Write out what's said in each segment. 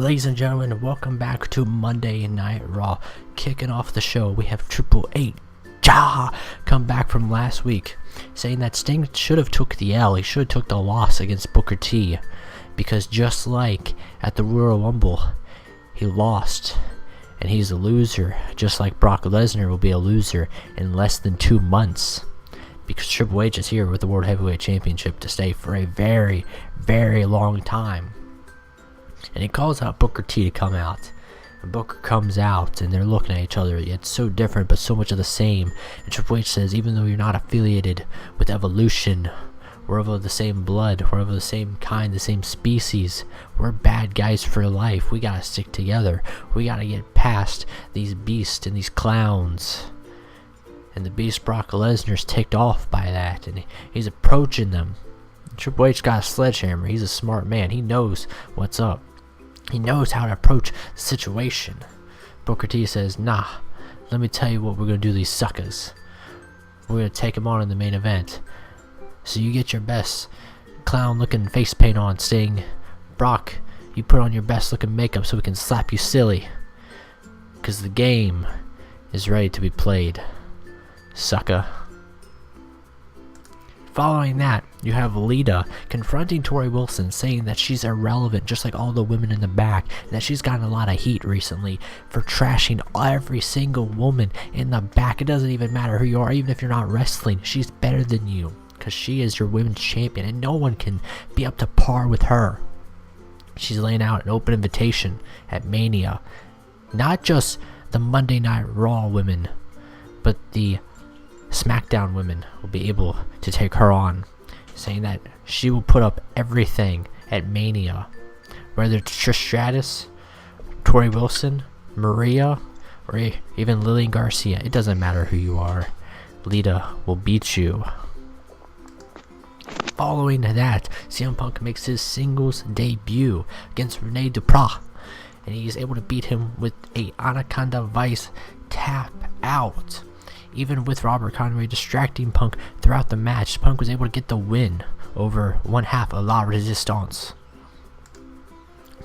Ladies and gentlemen, welcome back to Monday Night Raw. Kicking off the show, we have Triple H come back from last week, saying that Sting should have took the L. He should have took the loss against Booker T, because just like at the Royal Rumble, he lost, and he's a loser, just like Brock Lesnar will be a loser in less than 2 months, because Triple H is here with the World Heavyweight Championship to stay for a very, very long time. And he calls out Booker T to come out. And Booker comes out, and they're looking at each other. It's so different, but so much of the same. And Triple H says, even though you're not affiliated with Evolution, we're of the same blood, we're of the same kind, the same species. We're bad guys for life. We gotta stick together. We gotta get past these beasts and these clowns. And the beast Brock Lesnar's ticked off by that, and he's approaching them. Triple H got a sledgehammer. He's a smart man. He knows what's up. He knows how to approach the situation. Booker T says, nah, let me tell you what we're going to do to these suckers. We're going to take them on in the main event. So you get your best clown-looking face paint on, Sting. Brock, you put on your best-looking makeup so we can slap you silly. Because the game is ready to be played, sucker. Following that, you have Lita confronting Tori Wilson, saying that she's irrelevant just like all the women in the back, and that she's gotten a lot of heat recently for trashing every single woman in the back. It doesn't even matter who you are, even if you're not wrestling, she's better than you, because she is your women's champion, and no one can be up to par with her. She's laying out an open invitation at Mania. Not just the Monday Night Raw women, but the SmackDown women will be able to take her on, saying that she will put up everything at Mania. Whether it's Trish Stratus, Tori Wilson, Maria, or even Lillian Garcia, it doesn't matter who you are. Lita will beat you. Following that, CM Punk makes his singles debut against Rene Dupree, and he is able to beat him with a Anaconda Vice tap out. Even with Robert Conway distracting Punk throughout the match, Punk was able to get the win over one half of La Resistance.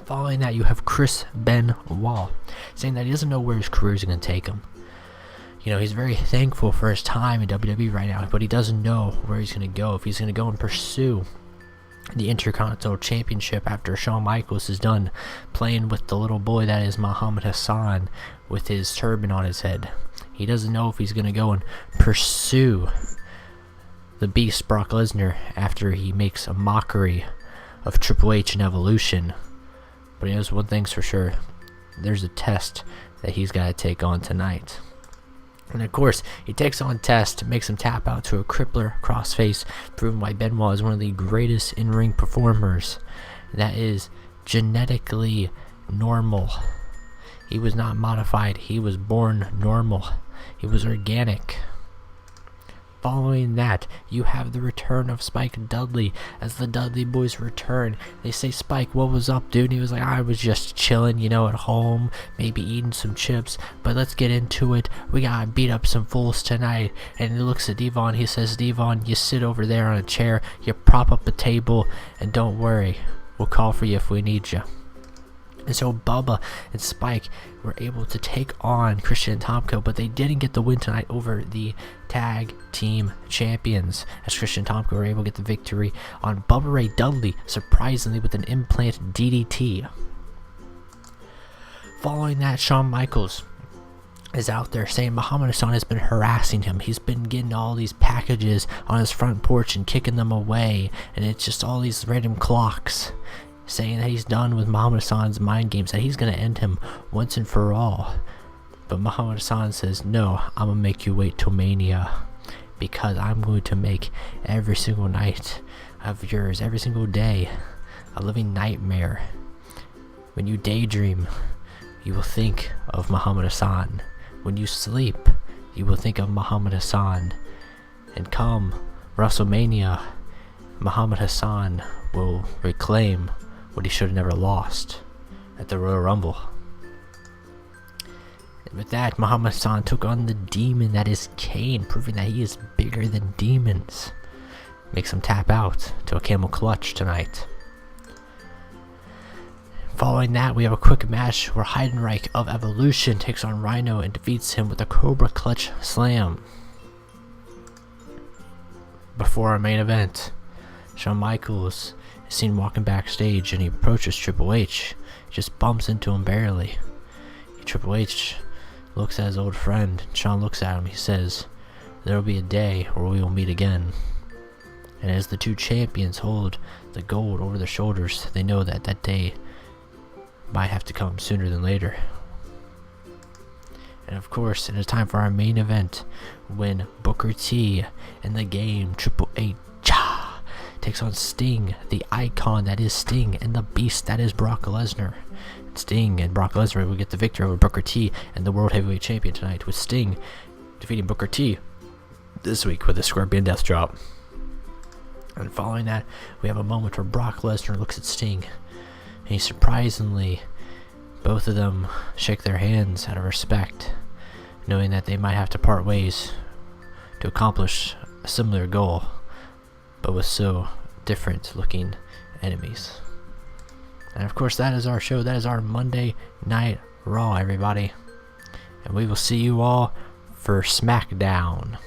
Following that, you have Chris Benoit saying that he doesn't know where his career is going to take him. You know, he's very thankful for his time in WWE right now, but he doesn't know where he's going to go. If he's going to go and pursue the Intercontinental Championship after Shawn Michaels is done playing with the little boy that is Muhammad Hassan with his turban on his head. He doesn't know if he's going to go and pursue the beast Brock Lesnar after he makes a mockery of Triple H and Evolution. But he knows one thing's for sure. There's a test that he's got to take on tonight. And of course, he takes on Test, makes him tap out to a crippler crossface, proving why Benoit is one of the greatest in-ring performers that is genetically normal. He was not modified, he was born normal. He was organic. Following that, you have the return of Spike Dudley as the Dudley Boys return. They say, Spike, what was up, dude? And he was like, I was just chilling, you know, at home, maybe eating some chips, but let's get into it. We gotta beat up some fools tonight. And he looks at Devon, he says, Devon, you sit over there on a chair, you prop up a table, and don't worry, we'll call for you if we need you. And so Bubba and Spike were able to take on Christian and Tomko, but they didn't get the win tonight over the tag team champions, as Christian and Tomko were able to get the victory on Bubba Ray Dudley, surprisingly with an implant DDT. Following that, Shawn Michaels is out there saying Muhammad Hassan has been harassing him. He's been getting all these packages on his front porch and kicking them away, and it's just all these random clocks, saying that he's done with Muhammad Hassan's mind games, that he's going to end him once and for all. But Muhammad Hassan says, no, I'm going to make you wait till Mania, because I'm going to make every single night of yours, every single day, a living nightmare. When you daydream, you will think of Muhammad Hassan. When you sleep, you will think of Muhammad Hassan. And come WrestleMania, Muhammad Hassan will reclaim what he should have never lost at the Royal Rumble. And with that, Muhammad Hassan took on the demon that is Kane, proving that he is bigger than demons. Makes him tap out to a camel clutch tonight. Following that, we have a quick match where Heidenreich of Evolution takes on Rhino and defeats him with a Cobra Clutch Slam. Before our main event, Shawn Michaels is seen walking backstage and he approaches Triple H. He just bumps into him barely. Triple H looks at his old friend. Shawn looks at him. He says, "There will be a day where we will meet again." And as the two champions hold the gold over their shoulders, they know that that day might have to come sooner than later. And of course, it is time for our main event when Booker T and the Game Triple H takes on Sting, the icon that is Sting, and the beast that is Brock Lesnar. Sting and Brock Lesnar will get the victory over Booker T and the World Heavyweight Champion tonight, with Sting defeating Booker T this week with a Scorpion Death Drop. And following that, we have a moment where Brock Lesnar looks at Sting, and he surprisingly, both of them shake their hands out of respect, knowing that they might have to part ways to accomplish a similar goal, but with so different looking enemies. And of course, that is our show. That is our Monday Night Raw, everybody. And we will see you all for SmackDown.